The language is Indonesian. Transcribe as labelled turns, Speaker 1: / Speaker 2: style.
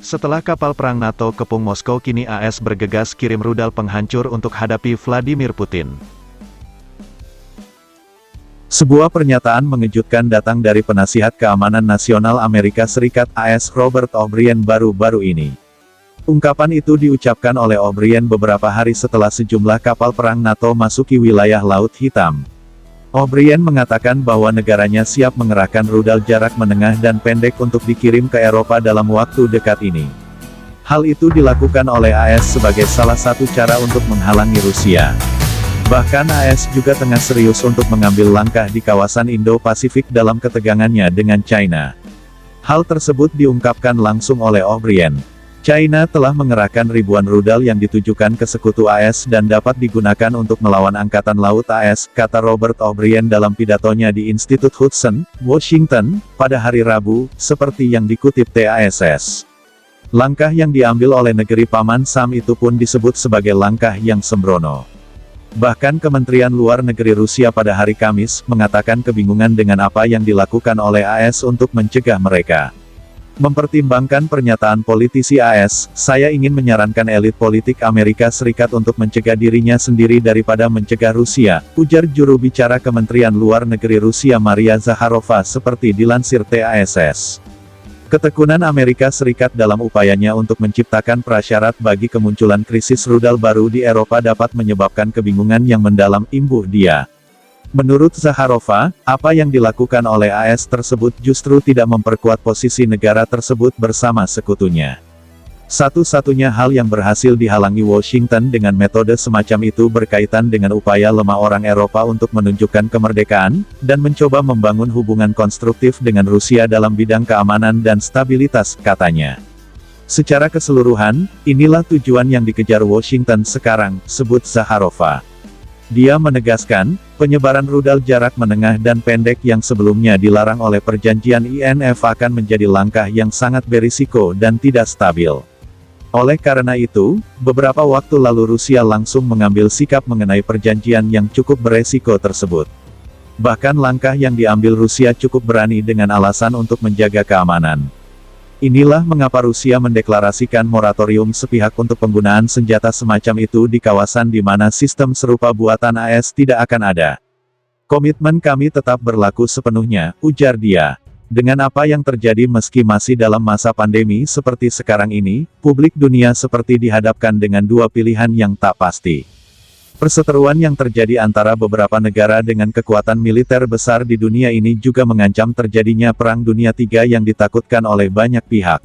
Speaker 1: Setelah kapal perang NATO kepung Moskow, kini AS bergegas kirim rudal penghancur untuk hadapi Vladimir Putin.
Speaker 2: Sebuah pernyataan mengejutkan datang dari Penasihat Keamanan Nasional Amerika Serikat AS Robert O'Brien baru-baru ini. Ungkapan itu diucapkan oleh O'Brien beberapa hari setelah sejumlah kapal perang NATO masuki wilayah Laut Hitam. O'Brien mengatakan bahwa negaranya siap mengerahkan rudal jarak menengah dan pendek untuk dikirim ke Eropa dalam waktu dekat ini. Hal itu dilakukan oleh AS sebagai salah satu cara untuk menghalangi Rusia. Bahkan AS juga tengah serius untuk mengambil langkah di kawasan Indo-Pasifik dalam ketegangannya dengan China. Hal tersebut diungkapkan langsung oleh O'Brien. China telah mengerahkan ribuan rudal yang ditujukan ke sekutu AS dan dapat digunakan untuk melawan Angkatan Laut AS, kata Robert O'Brien dalam pidatonya di Institut Hudson, Washington, pada hari Rabu, seperti yang dikutip TASS. Langkah yang diambil oleh negeri Paman Sam itu pun disebut sebagai langkah yang sembrono. Bahkan Kementerian Luar Negeri Rusia pada hari Kamis, mengatakan kebingungan dengan apa yang dilakukan oleh AS untuk mencegah mereka. Mempertimbangkan pernyataan politisi AS, saya ingin menyarankan elit politik Amerika Serikat untuk mencegah dirinya sendiri daripada mencegah Rusia, ujar juru bicara Kementerian Luar Negeri Rusia Maria Zakharova seperti dilansir TASS. Ketekunan Amerika Serikat dalam upayanya untuk menciptakan prasyarat bagi kemunculan krisis rudal baru di Eropa dapat menyebabkan kebingungan yang mendalam, imbuh dia. Menurut Zakharova, apa yang dilakukan oleh AS tersebut justru tidak memperkuat posisi negara tersebut bersama sekutunya. Satu-satunya hal yang berhasil dihalangi Washington dengan metode semacam itu berkaitan dengan upaya lemah orang Eropa untuk menunjukkan kemerdekaan, dan mencoba membangun hubungan konstruktif dengan Rusia dalam bidang keamanan dan stabilitas, katanya. Secara keseluruhan, inilah tujuan yang dikejar Washington sekarang, sebut Zakharova. Dia menegaskan, penyebaran rudal jarak menengah dan pendek yang sebelumnya dilarang oleh perjanjian INF akan menjadi langkah yang sangat berisiko dan tidak stabil. Oleh karena itu, beberapa waktu lalu Rusia langsung mengambil sikap mengenai perjanjian yang cukup beresiko tersebut. Bahkan langkah yang diambil Rusia cukup berani dengan alasan untuk menjaga keamanan. Inilah mengapa Rusia mendeklarasikan moratorium sepihak untuk penggunaan senjata semacam itu di kawasan di mana sistem serupa buatan AS tidak akan ada. Komitmen kami tetap berlaku sepenuhnya, ujar dia. Dengan apa yang terjadi meski masih dalam masa pandemi seperti sekarang ini, publik dunia seperti dihadapkan dengan dua pilihan yang tak pasti. Perseteruan yang terjadi antara beberapa negara dengan kekuatan militer besar di dunia ini juga mengancam terjadinya Perang Dunia III yang ditakutkan oleh banyak pihak.